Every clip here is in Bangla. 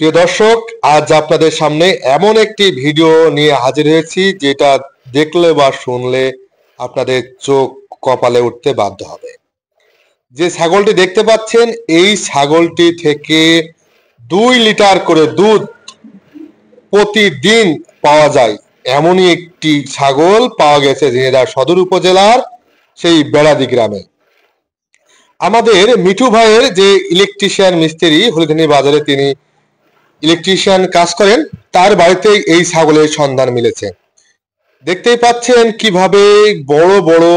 প্রিয় দর্শক, আজ আপনাদের সামনে এমন একটি ভিডিও নিয়ে হাজির হয়েছি যেটা দেখলে বা শুনলে আপনাদের চোখ কপালে উঠতে বাধ্য হবে। যে ছাগলটি দেখতে পাচ্ছেন, এই ছাগলটি থেকে 2 লিটার করে দুধ প্রতিদিন পাওয়া যায়। এমনই একটি ছাগল পাওয়া গেছে ঝিনাইদহ সদর উপজেলার সেই বেড়াদি গ্রামে। আমাদের মিঠু ভাইয়ের যে ইলেকট্রিশিয়ান মিস্ত্রি হলিধানি বাজারে তিনি ইলেকট্রিশিয়ান কাজ করেন, তার বাড়িতে এই ছাগলের সন্ধান মিলেছে। দেখতেই পাচ্ছেন কিভাবে বড় বড়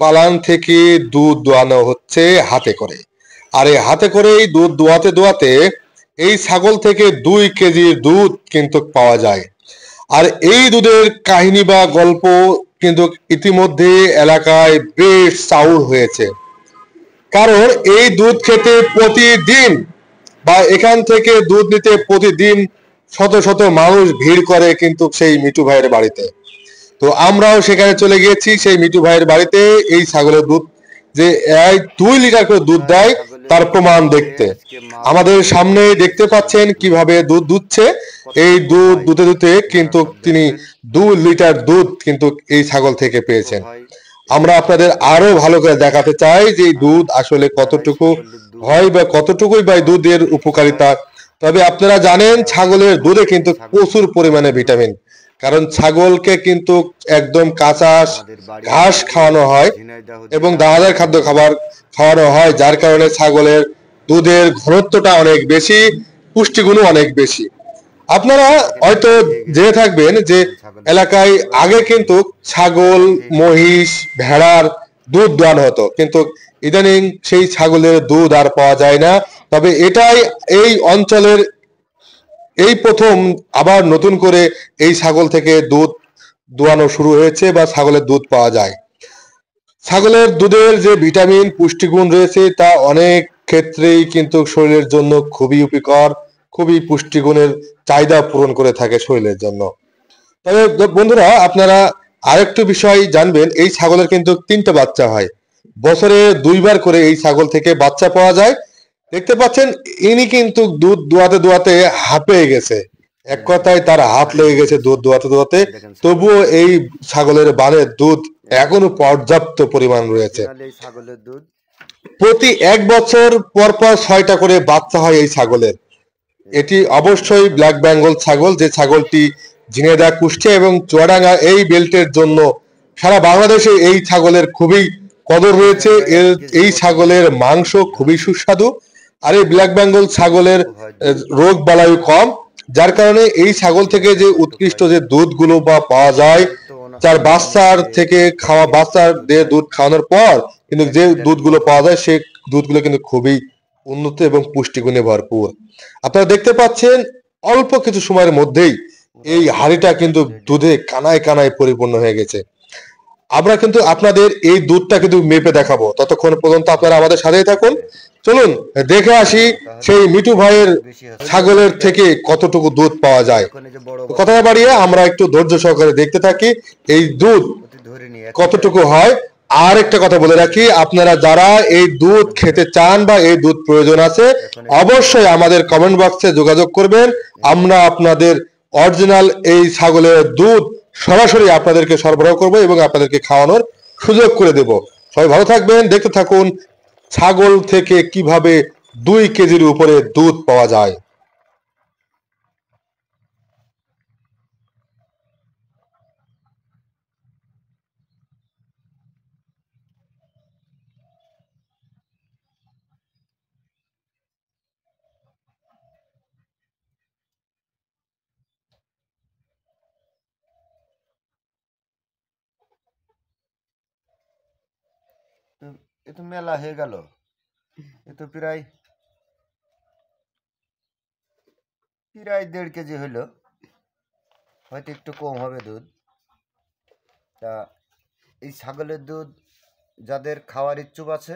পালান থেকে দুধ দোয়ানো হচ্ছে হাতে করে। আর এই হাতে করে এই দুধ দোয়াতে দোয়াতে এই ছাগল থেকে 2 কেজির দুধ কিন্তু পাওয়া যায়। আর এই দুধের কাহিনী বা গল্প কিন্তু ইতিমধ্যে এলাকায় বেশ চাউর হয়েছে। কারণ এই দুধ খেতে প্রতিদিন বা এখান থেকে দুধ নিতে প্রতিদিন শত শত মানুষ ভিড় করে কিন্তু সেই মিঠু ভাইয়ের বাড়িতে। তো আমরাও সেখানে চলে গিয়েছি সেই মিঠু ভাইয়ের বাড়িতে এই ছাগলের দুধ যে 2 লিটার করে দুধ দেয় তার প্রমাণ দেখতে। আমাদের সামনে দেখতে পাচ্ছেন কিভাবে দুধ দুধছে। এই দুধ দুধে দুধে কিন্তু তিনি 2 লিটার দুধ কিন্তু এই ছাগল থেকে পেয়েছেন। আমরা আপনাদের আরো ভালো করে দেখাতে চাই যে দুধ আসলে কতটুকু হয় বা কতটুকুই বা দুধের উপকারিতা। তবে আপনারা জানেন ছাগলের দুধে কিন্তু প্রচুর পরিমাণে ভিটামিন, কারণ ছাগলকে কিন্তু একদম কাঁচা ঘাস খাওয়ানো হয় এবং দানাদার খাদ্য খাওয়ানো হয়, যার কারণে ছাগলের দুধের ঘনত্বটা অনেক বেশি, পুষ্টিগুণও অনেক বেশি। আপনারা হয়তো জেনে থাকবেন যে এলাকায় আগে কিন্তু ছাগল, মহিষ, ভেড়ার দুধ দোয়ানো হতো, কিন্তু ইদানিং সেই ছাগলের দুধ আর পাওয়া যায় না। তবে এটাই এই অঞ্চলের এই প্রথম আবার নতুন করে এই ছাগল থেকে দুধ দোয়ানো শুরু হয়েছে বা ছাগলের দুধ পাওয়া যায়। ছাগলের দুধের যে ভিটামিন পুষ্টিগুণ রয়েছে তা অনেক ক্ষেত্রেই কিন্তু শরীরের জন্য খুবই উপকার, খুবই পুষ্টিগুণের চাহিদা পূরণ করে থাকে শরীরের জন্য। তবে বন্ধুরা, আপনারা আরেকটু বিষয় জানবেন, এই ছাগলের কিন্তু 3টে বাচ্চা হয়। বছরে 2বার করে এই ছাগল থেকে বাচ্চা পাওয়া যায়। দেখতে পাচ্ছেন ইনি কিন্তু দুধ দোয়াতে দোয়াতে হাঁপিয়ে গেছে, এক কথায় তার হাত লেগে গেছে দুধ দোয়াতে দোয়াতে। তবুও এই ছাগলের বানের দুধ এখনো পর্যাপ্ত পরিমাণ রয়েছে। প্রতি 1 বছর পর পর 6টা করে বাচ্চা হয় এই ছাগলের। এটি অবশ্যই ব্ল্যাক বেঙ্গল ছাগল, যে ছাগলটি ঝিনাইদহ, কুষ্টিয়া এবং চুয়াডাঙ্গা এই বেল্টের জন্য সারা বাংলাদেশে এই ছাগলের খুবই কদর রয়েছে। এই ছাগলের মাংস খুবই সুস্বাদু। আর এই ব্ল্যাক বেঙ্গল ছাগলের রোগ বালাই কম, যার কারণে এই ছাগল থেকে যে উৎকৃষ্ট যে দুধগুলো বা পাওয়া যায়, যার বাচ্চার থেকে খাওয়া বাচ্চার দুধ খাওয়ানোর পর কিন্তু যে দুধগুলো পাওয়া যায় সেই দুধগুলো কিন্তু খুবই উন্নত এবং পুষ্টিগুণে ভরপুর। আপনারা দেখতে পাচ্ছেন অল্প কিছু সময়ের মধ্যেই এই হাঁড়িটা কিন্তু দুধে কানায় কানায় পরিপূর্ণ হয়ে গেছে। আমরা কিন্তু আপনাদের এই দুধটা কিন্তু মেপে দেখাবো, ততক্ষণ পর্যন্ত আপনারা আমাদের সাথেই থাকুন। চলুন দেখে আসি সেই মিঠু ভাইয়ের ছাগলের থেকে কতটুকু দুধ পাওয়া যায়। কথা বাড়িয়ে আমরা একটু ধৈর্য সহকারে দেখতে থাকি এই দুধ কতটুকু হয়। আর একটা কথা বলে রাখি, আপনারা যারা এই দুধ খেতে চান বা এই দুধ প্রয়োজন আছে, অবশ্যই আমাদের কমেন্ট বক্সে যোগাযোগ করবেন। আমরা আপনাদের অরিজিনাল এই ছাগলের দুধ সরাসরি আপনাদেরকে সরবরাহ করব এবং আপনাদেরকে খাওয়ানোর সুযোগ করে দেব। সবাই ভালো থাকবেন, দেখতে থাকুন ছাগল থেকে কিভাবে 2 কেজির উপরে দুধ পাওয়া যায়। এ তো মেলা হয়ে গেল, এ তো প্রায় 1.5 কেজি হইলো, হয়তো একটু কম হবে দুধ। তা এই ছাগলের দুধ যাদের খাওয়ার ইচ্ছুক আছে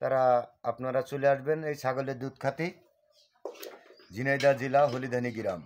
তারা আপনারা চলে আসবেন এই ছাগলের দুধ খাতে, ঝিনাইদহ জেলা হলিধানি গ্রাম।